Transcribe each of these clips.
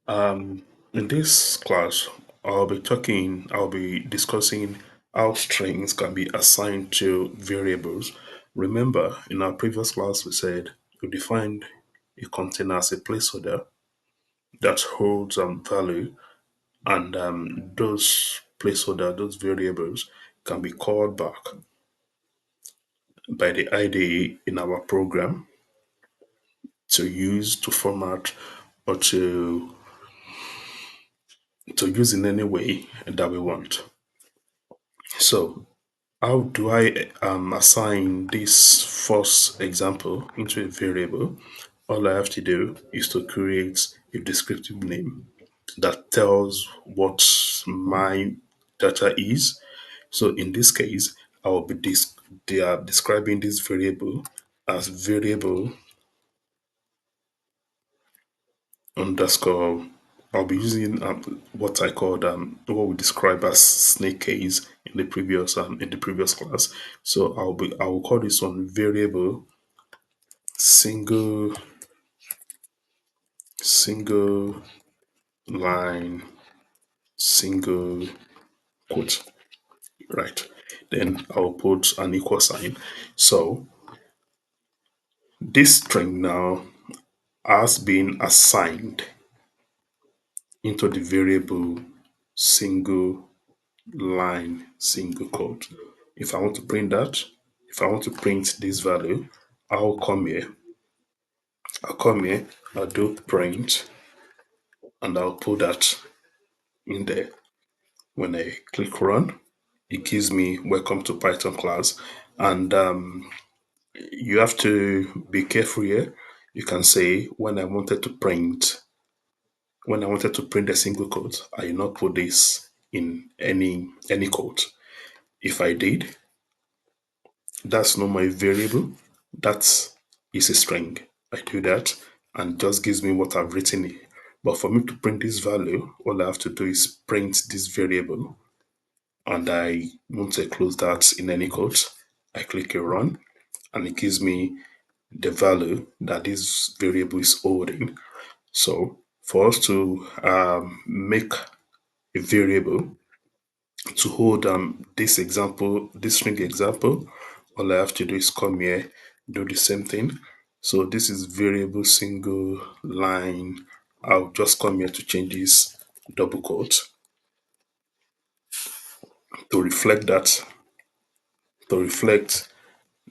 In this class, I'll be discussing how strings can be assigned to variables. Remember, in our previous class, we said we defined a container as a placeholder that holds value, and those variables can be called back by the IDE in our program to use to format or to use in any way that we want. So how do I assign this first example into a variable? All I have to do is to create a descriptive name that tells what my data is. So in this case, I will be they are describing this variable as variable underscore. I'll be using what I called what we describe as snake case in the previous class. So I will call this one variable single single line single quote, right? Then I'll put an equal sign. So this string now has been assigned into the variable single line single quote. If I want to print that, if I want to print this value, I'll come here. I'll come here, I'll do print, and I'll put that in there. When I click run, it gives me welcome to Python class. And you have to be careful here. You can say when I wanted to print a single quote, I did not put this in any quote. If I did, that's not my variable. That is a string. I do that and just gives me what I've written here. But for me to print this value, all I have to do is print this variable, and I want to close that in any quote. I click a run and it gives me the value that this variable is holding. So for us to make a variable to hold this string example, all I have to do is come here, do the same thing. So this is variable single line. I'll just come here to change this double quote to reflect that, to reflect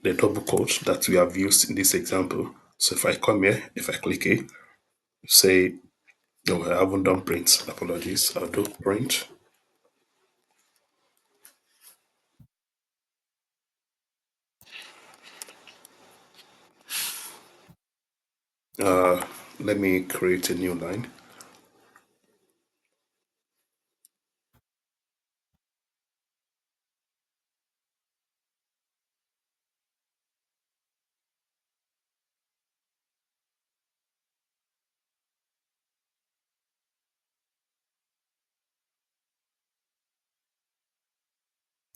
the double quote that we have used in this example. So if I come here, if I click it, say, no, I haven't done print, apologies, I'll do print. Let me create a new line.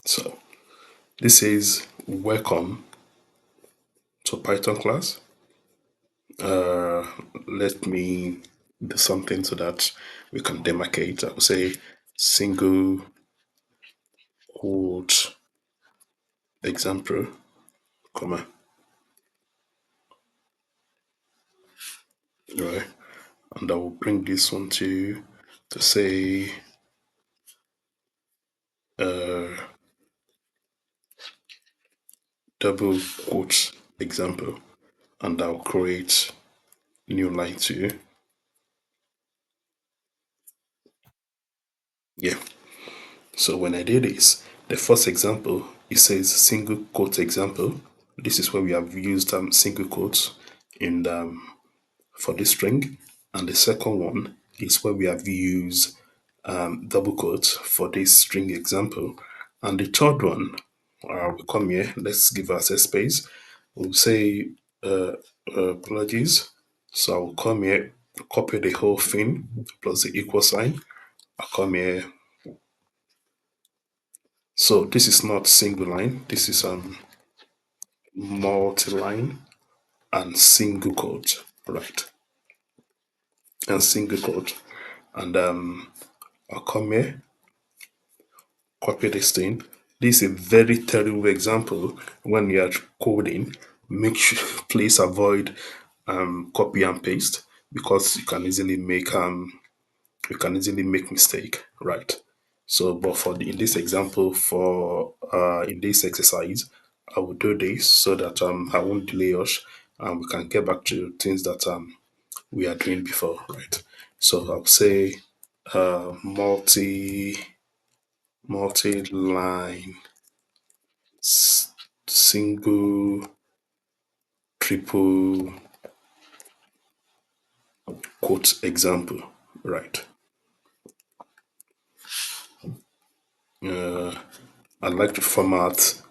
So this is welcome to Python class. Let me do something so that we can demarcate. I will say single quote example, comma, right? And I will bring this one to say double quote example, and I'll create new line too. Yeah. So when I did this, the first example, it says single quote example. This is where we have used single quotes in for this string, and the second one is where we have used double quotes for this string example, and the third one, we come here. Let's give ourselves space. We'll say apologies. So I'll come here, copy the whole thing plus the equal sign. I'll come here. So this is not single line. This is multi-line and single quote, right? And single quote. And I'll come here, copy this thing. This is a very terrible example when you are coding. Make sure please avoid copy and paste because you can easily make mistake, right? So, but for in this example, for in this exercise, I will do this so that I won't delay us and we can get back to things that we are doing before, right? So I'll say multi-line single triple quote example, right? I'd like to format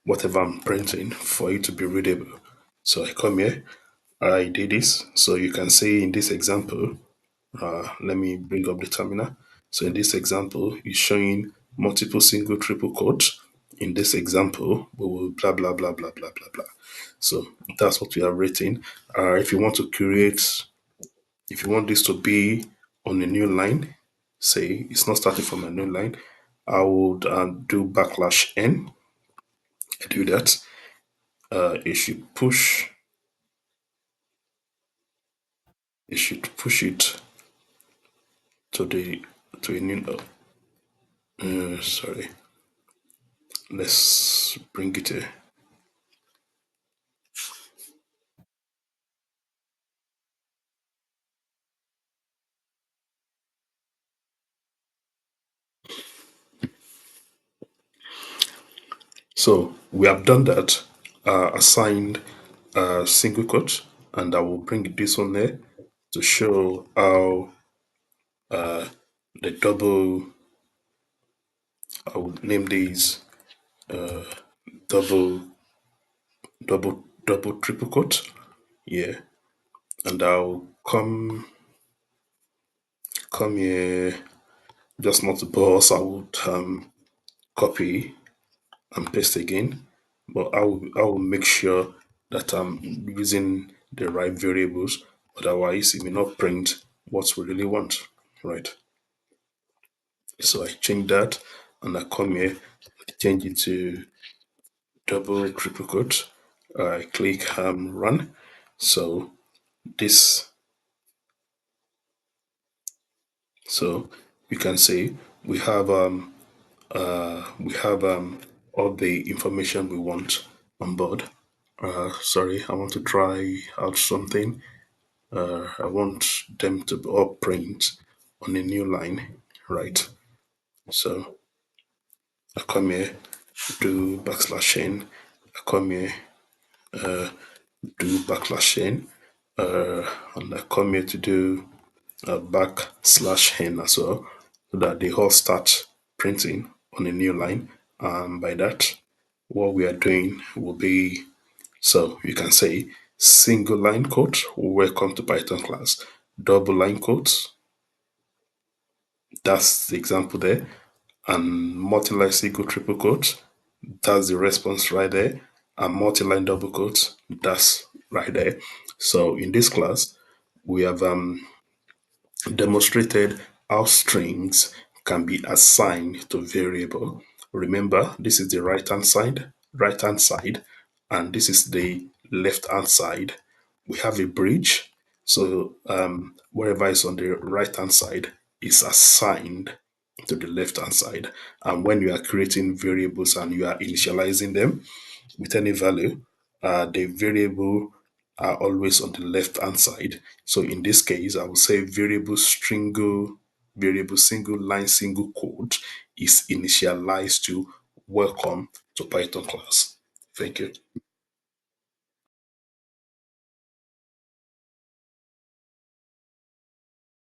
whatever I'm printing for it to be readable. So I come here, I did this. So you can see in this example, let me bring up the terminal. So in this example, it's showing multiple single triple quotes. In this example, we will blah blah blah blah blah blah blah. So that's what we are written. If you want to create, if you want this to be on a new line, say it's not starting from a new line, I would do backslash n. I do that. It should push. It should push it to the to a new. Sorry. Let's bring it here. So we have done that. Assigned single quote, and I will bring this one there to show how the double. I will name these double, double, triple quote. Yeah, and I'll come here. Just not to boss. I would copy and paste again, but I will make sure that I'm using the right variables. Otherwise, it may not print what we really want, right? So I change that, and I come here, change it to double triple quote. I click run. So this, so we can say we have all the information we want on board. Sorry, I want to try out something. I want them to all print on a new line, right? So I come here, do backslash n. I come here, do backslash n, and I come here to do a backslash n as well, so that they all start printing on a new line. And by that, what we are doing will be, so you can say single line code, welcome to Python class, double line quotes, that's the example there, and multi-line single triple quotes, that's the response right there, and multi-line double quotes, that's right there. So in this class, we have demonstrated how strings can be assigned to variable. Remember, this is the right hand side, and this is the left hand side. We have a bridge, so wherever is on the right hand side is assigned to the left hand side. And when you are creating variables and you are initializing them with any value, the variable are always on the left hand side. So in this case, I will say variable single line single quote is initialized to welcome to Python class. Thank you.